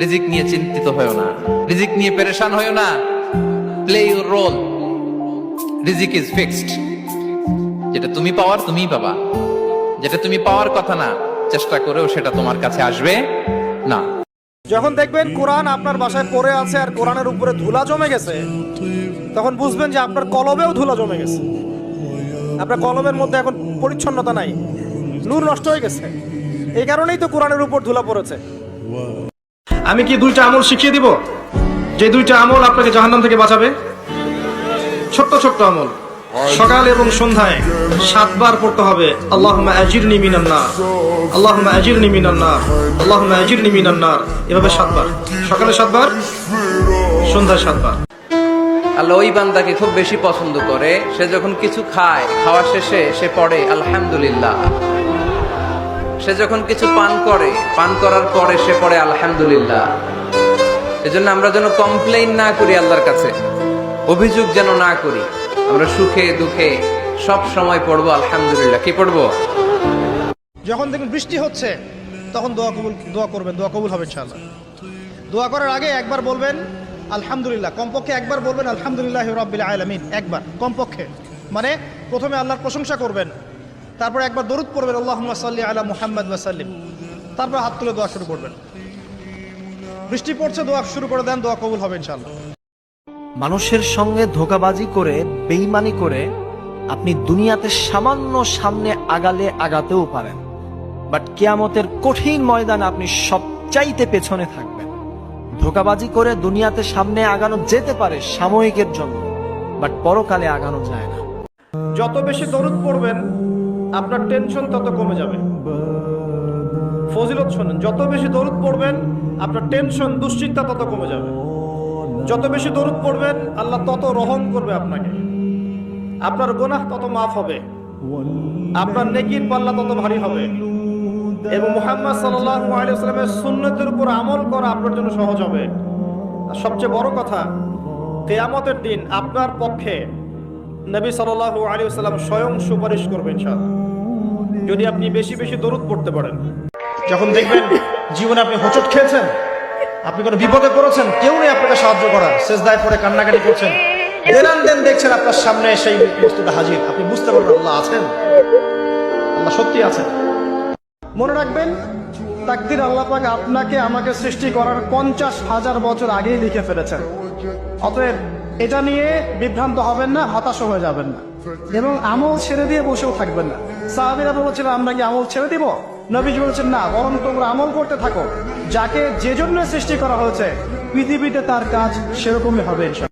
রিজিক নিয়ে চিন্তিত হয়েও না, রিজিক নিয়ে পেরেশান হয়েও না। প্লে ইউর রোল, রিজিক ইজ ফিক্সড। যেটা তুমি পাওয়ার তুমিই পাবা, যেটা তুমি পাওয়ার কথা না চেষ্টা করেও সেটা তোমার কাছে আসবে না। যখন দেখবেন কোরআন আপনার বাসায় পড়ে আছে আর কোরআনের উপরে ধুলা জমে গেছে, তখন বুঝবেন যে আপনার কলবেও ধুলা জমে গেছে। আপনার কলমের মধ্যে এখন পরিচ্ছন্নতা নাই, নূর নষ্ট হয়ে গেছে। এই কারণেই তো কোরআনের উপর ধুলা পড়েছে। আমি কি দুইটা আমল শিখিয়ে দিব, যে দুইটা আমল আপনাকে জাহান্নাম থেকে বাঁচাবে? ছোট্ট ছোট্ট আমল, সকাল এবং সন্ধ্যায় 7 বার পড়তে হবে আল্লাহুম্মা আজিরনি মিনান নার, আল্লাহুম্মা আজিরনি মিনান নার, আল্লাহুম্মা আজিরনি মিনান নার। এভাবে 7 বার, সকালে 7 বার, সন্ধ্যায় 7 বার। আল্লাহ ওই বান্দাকে খুব বেশি পছন্দ করে, সে যখন কিছু খায়, খাওয়া শেষে সে পড়ে আলহামদুলিল্লাহ। সে যখন কিছু পান করে, পান করার পরে সে পড়ে আলহামদুলিল্লাহ। এজন্য আমরা যেন কমপ্লেইন না করি আল্লাহর কাছে, অভিযোগ যেন না করি। আমরা সুখে দুঃখে সব সময় পড়বো আলহামদুলিল্লাহ। কি পড়বো? যখন দেখবেন বৃষ্টি হচ্ছে, তখন দোয়া করবেন, দোয়া কবুল হবে ইনশাআল্লাহ। দোয়া করার আগে একবার বলবেন আলহামদুলিল্লাহ, কমপক্ষে একবার বলবেন আলহামদুলিল্লাহ রাব্বিল আলামিন, একবার কমপক্ষে। মানে প্রথমে আল্লাহর প্রশংসা করবেন, তারপর একবার দরুদ পড়বেন আল্লাহুম্মা সাল্লি আলা মুহাম্মাদ ওয়া সাল্লিম, তারপর হাত তুলে দোয়া শুরু করবেন। বৃষ্টি পড়ছে, দোয়া শুরু করে দেন, দোয়া কবুল হবে ইনশাআল্লাহ। মানুষের সঙ্গে ধোঁকাবাজি করে, বেঈমানি করে আপনি দুনিয়াতে সামান্য সামনে আগাতেও পারেন, বাট কিয়ামতের কঠিন ময়দানে আপনি সবচাইতে পেছনে থাকবেন। ধোঁকাবাজি করে দুনিয়াতে সামনে আগানো যেতে পারে সাময়িকের জন্য, বাট পরকালে আগানো যায় না। যত বেশি দরুদ পড়বেন আপনার টেনশন তত কমে যাবে। ফজিলত শোনেন, যত বেশি দরুদ পড়বেন আপনার টেনশন দুশ্চিন্তা তত কমে যাবে। যত বেশি দরুদ পড়বেন আল্লাহ তত রহম করবে আপনাকে, আপনার গুনাহ তত মাফ হবে, আপনার নেকির পাল্লা তত ভারী হবে, এবং মুহাম্মদ সাল্লাল্লাহু আলাইহি ওয়াসাল্লামের সুন্নতের উপর আমল করা আপনার জন্য সহজ হবে। আর সবচেয়ে বড় কথা, কিয়ামতের দিন আপনার পক্ষে নবী সাল্লাল্লাহু আলাইহি ওয়াসাল্লাম স্বয়ং সুপারিশ করবেন ইনশাআল্লাহ, যদি আপনি বেশি বেশি দরুদ পড়তে পারেন। যখন দেখবেন জীবনে আপনি হোঁচট খেয়েছেন, আপনি কোনো বিপদে পড়েছেন, কেউ নেই আপনাকে সাহায্য করার, সেজদায় পড়ে কান্নাকাটি করছেন, দেন দেখছেন আপনার সামনে সেই বস্তুটা হাজির, আপনি বুঝতে পারবেন আল্লাহ আছেন, আল্লাহ সত্যি আছেন। মনে রাখবেন, তাকদীর আল্লাহ পাক আপনাকে আমাকে সৃষ্টি করার 50,000 বছর আগেই লিখে ফেলেছেন। অতএব এটা নিয়ে বিভ্রান্ত হবেন না, হতাশ হয়ে যাবেন না, এবং আমল ছেড়ে দিয়ে বসেও থাকবেন না। সাহাবীরা বলেছিল আমরা কি আমল ছেড়ে দিব? নবীজি বলেছেন না, বরং তোমরা আমল করতে থাকো। যাকে যে জন্য সৃষ্টি করা হয়েছে পৃথিবীতে তার কাজ সেরকমই হবে ইনশাআল্লাহ।